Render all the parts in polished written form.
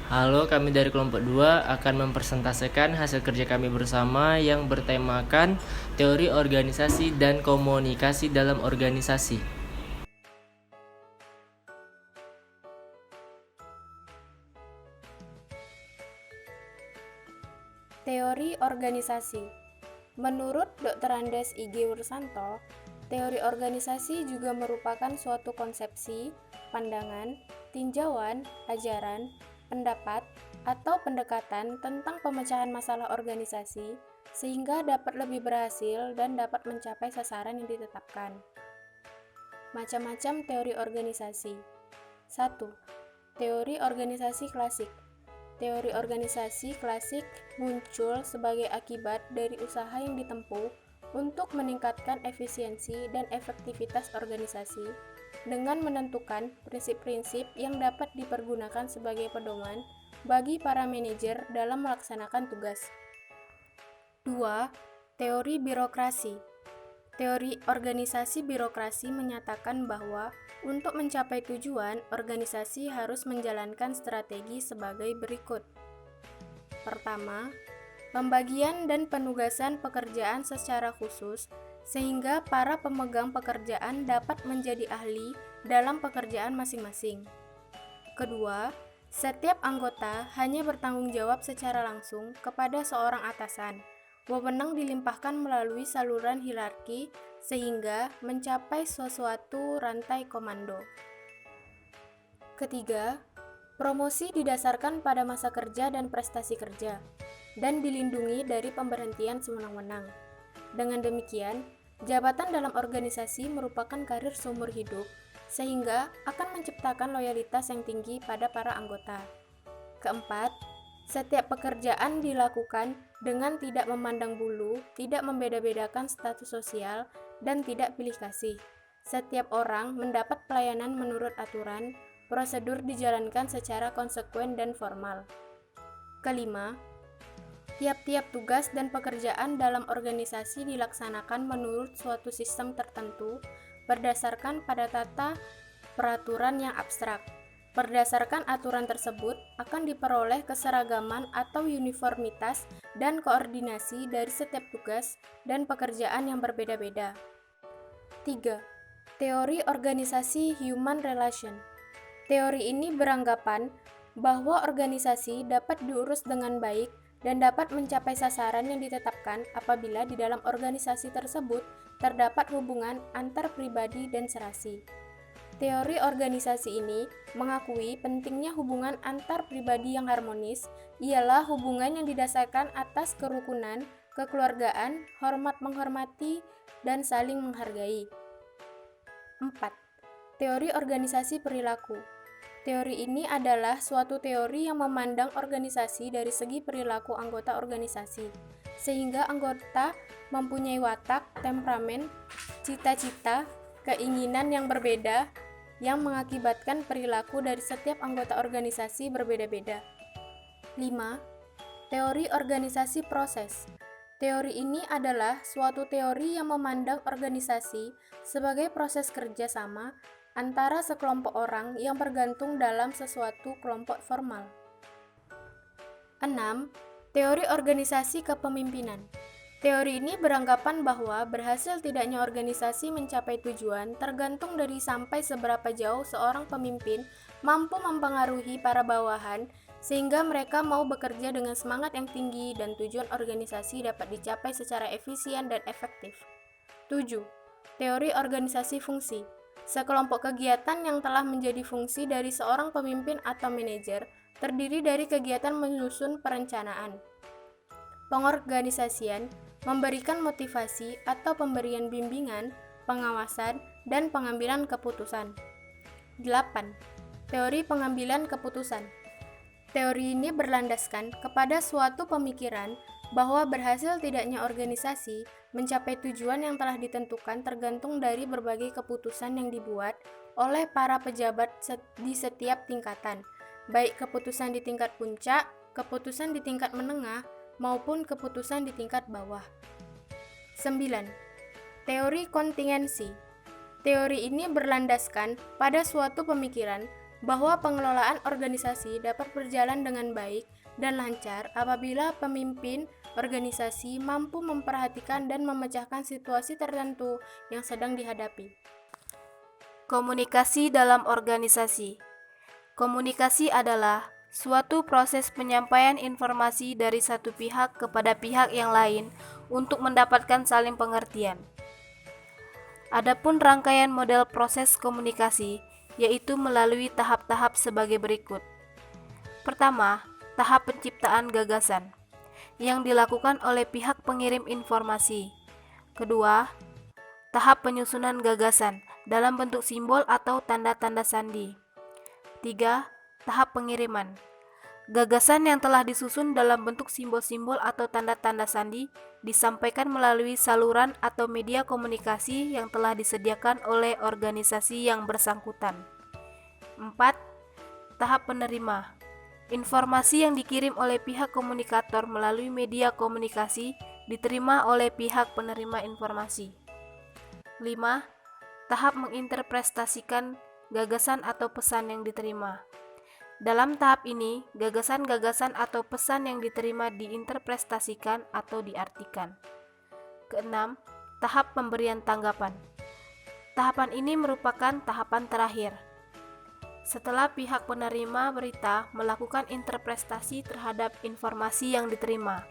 Halo, kami dari kelompok 2 akan mempresentasikan hasil kerja kami bersama yang bertemakan teori organisasi dan komunikasi dalam organisasi. Teori organisasi. Menurut Dr. Andes I. G. Wursanto, teori organisasi juga merupakan suatu konsepsi, pandangan, tinjauan, ajaran, pendapat, atau pendekatan tentang pemecahan masalah organisasi sehingga dapat lebih berhasil dan dapat mencapai sasaran yang ditetapkan. Macam-macam teori organisasi. 1. Teori organisasi klasik. Teori organisasi klasik muncul sebagai akibat dari usaha yang ditempuh untuk meningkatkan efisiensi dan efektivitas organisasi dengan menentukan prinsip-prinsip yang dapat dipergunakan sebagai pedoman bagi para manajer dalam melaksanakan tugas. 2. Teori birokrasi. Teori organisasi birokrasi menyatakan bahwa untuk mencapai tujuan, organisasi harus menjalankan strategi sebagai berikut. Pertama, pembagian dan penugasan pekerjaan secara khusus sehingga para pemegang pekerjaan dapat menjadi ahli dalam pekerjaan masing-masing. Kedua, setiap anggota hanya bertanggung jawab secara langsung kepada seorang atasan. Wewenang dilimpahkan melalui saluran hierarki sehingga mencapai sesuatu rantai komando. Ketiga, promosi didasarkan pada masa kerja dan prestasi kerja, dan dilindungi dari pemberhentian sewenang-wenang. Dengan demikian, jabatan dalam organisasi merupakan karir seumur hidup, sehingga akan menciptakan loyalitas yang tinggi pada para anggota. Keempat, setiap pekerjaan dilakukan dengan tidak memandang bulu, tidak membeda-bedakan status sosial, dan tidak pilih kasih. Setiap orang mendapat pelayanan menurut aturan, prosedur dijalankan secara konsekuen dan formal. Kelima, tiap-tiap tugas dan pekerjaan dalam organisasi dilaksanakan menurut suatu sistem tertentu berdasarkan pada tata peraturan yang abstrak. Berdasarkan aturan tersebut, akan diperoleh keseragaman atau uniformitas dan koordinasi dari setiap tugas dan pekerjaan yang berbeda-beda. 3. Teori organisasi human relation. Teori ini beranggapan bahwa organisasi dapat diurus dengan baik dan dapat mencapai sasaran yang ditetapkan apabila di dalam organisasi tersebut terdapat hubungan antar pribadi dan serasi. Teori organisasi ini mengakui pentingnya hubungan antar pribadi yang harmonis ialah hubungan yang didasarkan atas kerukunan, kekeluargaan, hormat-menghormati, dan saling menghargai. 4. Teori organisasi perilaku. Teori ini adalah suatu teori yang memandang organisasi dari segi perilaku anggota organisasi, sehingga anggota mempunyai watak, temperamen, cita-cita, keinginan yang berbeda, yang mengakibatkan perilaku dari setiap anggota organisasi berbeda-beda. 5. Teori organisasi proses. Teori ini adalah suatu teori yang memandang organisasi sebagai proses kerja sama antara sekelompok orang yang bergantung dalam sesuatu kelompok formal. 6. Teori organisasi kepemimpinan. Teori ini beranggapan bahwa berhasil tidaknya organisasi mencapai tujuan tergantung dari sampai seberapa jauh seorang pemimpin mampu mempengaruhi para bawahan sehingga mereka mau bekerja dengan semangat yang tinggi dan tujuan organisasi dapat dicapai secara efisien dan efektif. 7. Teori organisasi fungsi. Sekelompok kegiatan yang telah menjadi fungsi dari seorang pemimpin atau manajer terdiri dari kegiatan menyusun perencanaan, pengorganisasian, memberikan motivasi atau pemberian bimbingan, pengawasan, dan pengambilan keputusan. 8. Teori pengambilan keputusan. Teori ini berlandaskan kepada suatu pemikiran bahwa berhasil tidaknya organisasi mencapai tujuan yang telah ditentukan tergantung dari berbagai keputusan yang dibuat oleh para pejabat di setiap tingkatan, baik keputusan di tingkat puncak, keputusan di tingkat menengah, maupun keputusan di tingkat bawah. 9. Teori kontingensi. Teori ini berlandaskan pada suatu pemikiran bahwa pengelolaan organisasi dapat berjalan dengan baik dan lancar apabila pemimpin organisasi mampu memperhatikan dan memecahkan situasi tertentu yang sedang dihadapi. Komunikasi dalam organisasi. Komunikasi adalah suatu proses penyampaian informasi dari satu pihak kepada pihak yang lain untuk mendapatkan saling pengertian. Adapun rangkaian model proses komunikasi yaitu melalui tahap-tahap sebagai berikut. Pertama, tahap penciptaan gagasan yang dilakukan oleh pihak pengirim informasi. Kedua, tahap penyusunan gagasan dalam bentuk simbol atau tanda-tanda sandi. 3. Tahap pengiriman. Gagasan yang telah disusun dalam bentuk simbol-simbol atau tanda-tanda sandi disampaikan melalui saluran atau media komunikasi yang telah disediakan oleh organisasi yang bersangkutan. 4. Tahap penerima. Informasi yang dikirim oleh pihak komunikator melalui media komunikasi diterima oleh pihak penerima informasi. 5. Tahap menginterpretasikan gagasan atau pesan yang diterima. Dalam tahap ini, gagasan-gagasan atau pesan yang diterima diinterpretasikan atau diartikan. Keenam, tahap pemberian tanggapan. Tahapan ini merupakan tahapan terakhir. Setelah pihak penerima berita melakukan interpretasi terhadap informasi yang diterima.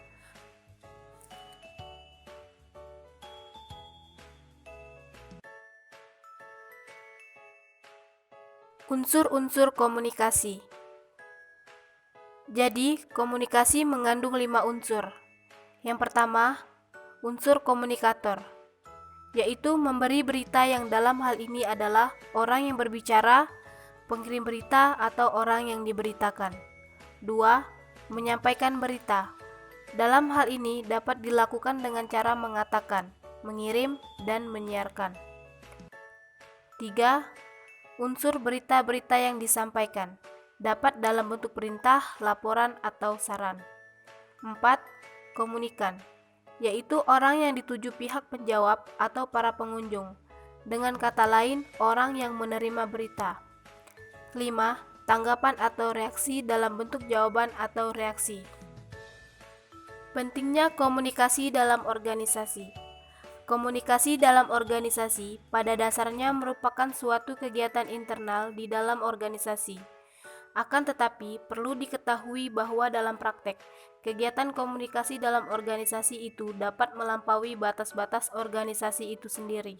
Unsur-unsur komunikasi. Jadi, komunikasi mengandung 5 unsur. Yang pertama, unsur komunikator, yaitu memberi berita yang dalam hal ini adalah orang yang berbicara, pengirim berita atau orang yang diberitakan. 2. Menyampaikan berita. Dalam hal ini dapat dilakukan dengan cara mengatakan, mengirim, dan menyiarkan. 3. Unsur berita-berita yang disampaikan dapat dalam bentuk perintah, laporan, atau saran. 4. Komunikan, yaitu orang yang dituju pihak penjawab atau para pengunjung. Dengan kata lain, orang yang menerima berita. 5. Tanggapan atau reaksi dalam bentuk jawaban atau reaksi. Pentingnya komunikasi dalam organisasi. Komunikasi dalam organisasi pada dasarnya merupakan suatu kegiatan internal di dalam organisasi. Akan tetapi, perlu diketahui bahwa dalam praktek, kegiatan komunikasi dalam organisasi itu dapat melampaui batas-batas organisasi itu sendiri.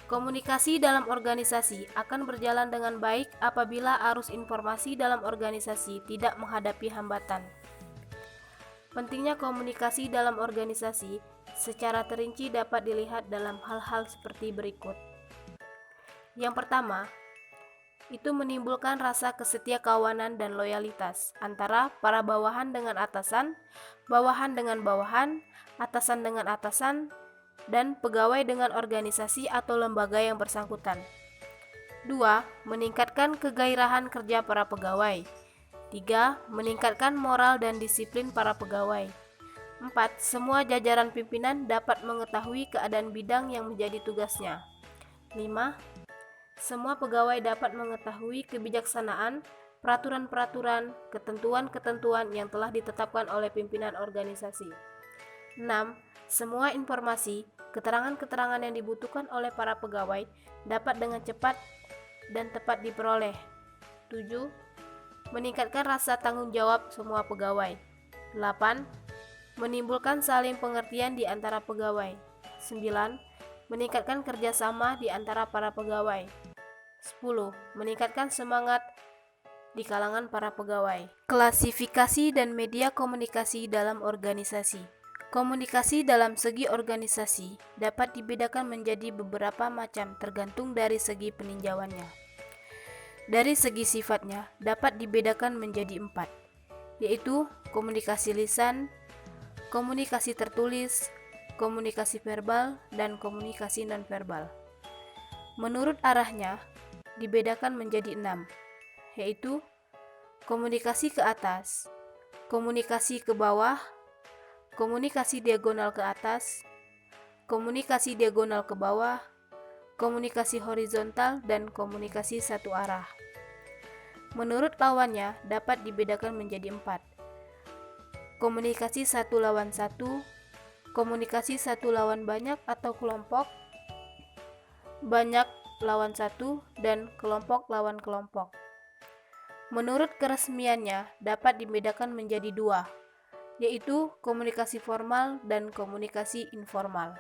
Komunikasi dalam organisasi akan berjalan dengan baik apabila arus informasi dalam organisasi tidak menghadapi hambatan. Pentingnya komunikasi dalam organisasi secara terinci dapat dilihat dalam hal-hal seperti berikut. Yang pertama, itu menimbulkan rasa kesetiakawanan dan loyalitas antara para bawahan dengan atasan, bawahan dengan bawahan, atasan dengan atasan, dan pegawai dengan organisasi atau lembaga yang bersangkutan. 2. Meningkatkan kegairahan kerja para pegawai. 3. Meningkatkan moral dan disiplin para pegawai. 4. Semua jajaran pimpinan dapat mengetahui keadaan bidang yang menjadi tugasnya. 5. Semua pegawai dapat mengetahui kebijaksanaan, peraturan-peraturan, ketentuan-ketentuan yang telah ditetapkan oleh pimpinan organisasi. 6. Semua informasi, keterangan-keterangan yang dibutuhkan oleh para pegawai dapat dengan cepat dan tepat diperoleh. 7. Meningkatkan rasa tanggung jawab semua pegawai. 8. Menimbulkan saling pengertian di antara pegawai. 9. Meningkatkan kerjasama di antara para pegawai. 10. Meningkatkan semangat di kalangan para pegawai. Klasifikasi dan media komunikasi dalam organisasi. Komunikasi dalam segi organisasi dapat dibedakan menjadi beberapa macam tergantung dari segi peninjauannya. Dari segi sifatnya dapat dibedakan menjadi 4, yaitu komunikasi lisan, komunikasi tertulis, komunikasi verbal, dan komunikasi nonverbal. Menurut arahnya, dibedakan menjadi 6, yaitu komunikasi ke atas, komunikasi ke bawah, komunikasi diagonal ke atas, komunikasi diagonal ke bawah, komunikasi horizontal, dan komunikasi satu arah. menurut lawannya dapat dibedakan menjadi 4. Komunikasi satu lawan satu, komunikasi satu lawan banyak atau kelompok, banyak lawan satu, dan kelompok lawan kelompok. Menurut keresmiannya dapat dibedakan menjadi 2, yaitu komunikasi formal dan komunikasi informal.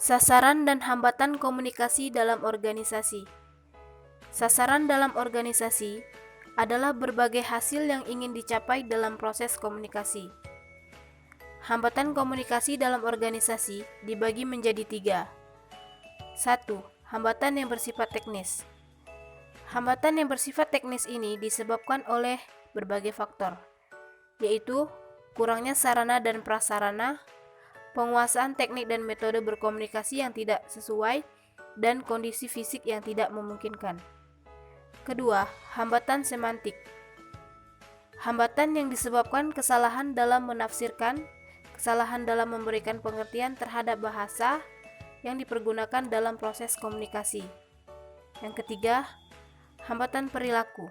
Sasaran dan hambatan komunikasi dalam organisasi. Sasaran dalam organisasi adalah berbagai hasil yang ingin dicapai dalam proses komunikasi. Hambatan komunikasi dalam organisasi dibagi menjadi 3. 1. Hambatan yang bersifat teknis. Hambatan yang bersifat teknis ini disebabkan oleh berbagai faktor, yaitu kurangnya sarana dan prasarana, penguasaan teknik dan metode berkomunikasi yang tidak sesuai, dan kondisi fisik yang tidak memungkinkan. Kedua, hambatan semantik. Hambatan yang disebabkan kesalahan dalam menafsirkan, kesalahan dalam memberikan pengertian terhadap bahasa yang dipergunakan dalam proses komunikasi. Yang ketiga, hambatan perilaku.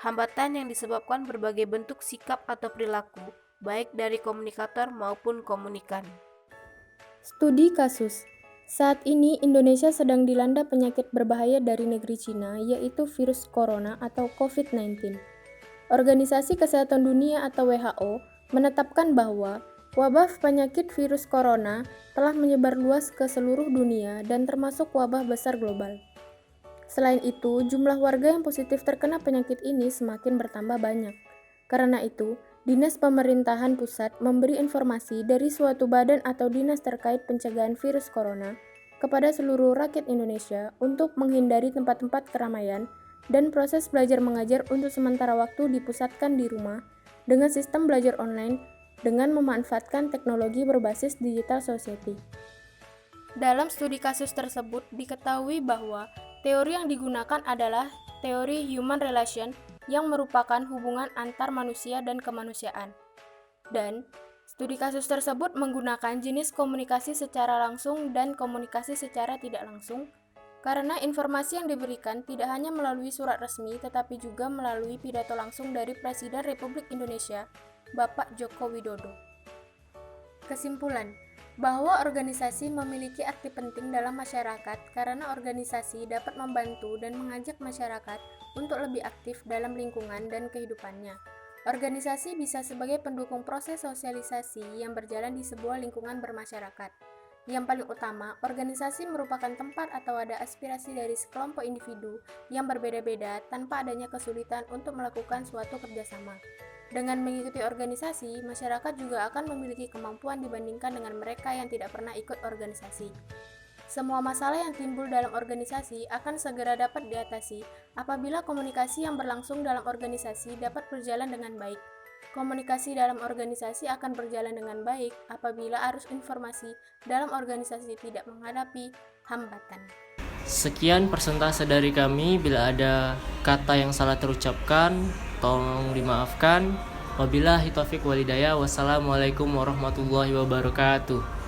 Hambatan yang disebabkan berbagai bentuk sikap atau perilaku, baik dari komunikator maupun komunikan. Studi kasus. Saat ini Indonesia sedang dilanda penyakit berbahaya dari negeri Cina, yaitu virus corona atau COVID-19. Organisasi Kesehatan Dunia atau WHO menetapkan bahwa wabah penyakit virus corona telah menyebar luas ke seluruh dunia dan termasuk wabah besar global. Selain itu, jumlah warga yang positif terkena penyakit ini semakin bertambah banyak. Karena itu, Dinas Pemerintahan Pusat memberi informasi dari suatu badan atau dinas terkait pencegahan virus corona kepada seluruh rakyat Indonesia untuk menghindari tempat-tempat keramaian dan proses belajar mengajar untuk sementara waktu dipusatkan di rumah dengan sistem belajar online dengan memanfaatkan teknologi berbasis digital society. Dalam studi kasus tersebut diketahui bahwa teori yang digunakan adalah teori human relation yang merupakan hubungan antar manusia dan kemanusiaan. Dan studi kasus tersebut menggunakan jenis komunikasi secara langsung dan komunikasi secara tidak langsung, karena informasi yang diberikan tidak hanya melalui surat resmi tetapi juga melalui pidato langsung dari Presiden Republik Indonesia, Bapak Joko Widodo. Kesimpulan, bahwa organisasi memiliki arti penting dalam masyarakat karena organisasi dapat membantu dan mengajak masyarakat untuk lebih aktif dalam lingkungan dan kehidupannya. Organisasi bisa sebagai pendukung proses sosialisasi yang berjalan di sebuah lingkungan bermasyarakat. Yang paling utama, organisasi merupakan tempat atau ada aspirasi dari sekelompok individu yang berbeda-beda tanpa adanya kesulitan untuk melakukan suatu kerjasama. Dengan mengikuti organisasi, masyarakat juga akan memiliki kemampuan dibandingkan dengan mereka yang tidak pernah ikut organisasi. Semua masalah yang timbul dalam organisasi akan segera dapat diatasi apabila komunikasi yang berlangsung dalam organisasi dapat berjalan dengan baik. Komunikasi dalam organisasi akan berjalan dengan baik apabila arus informasi dalam organisasi tidak menghadapi hambatan. Sekian persentase dari kami. Bila ada kata yang salah terucapkan, tolong dimaafkan. Wabillahi taufiq walhidayah. Wassalamualaikum warahmatullahi wabarakatuh.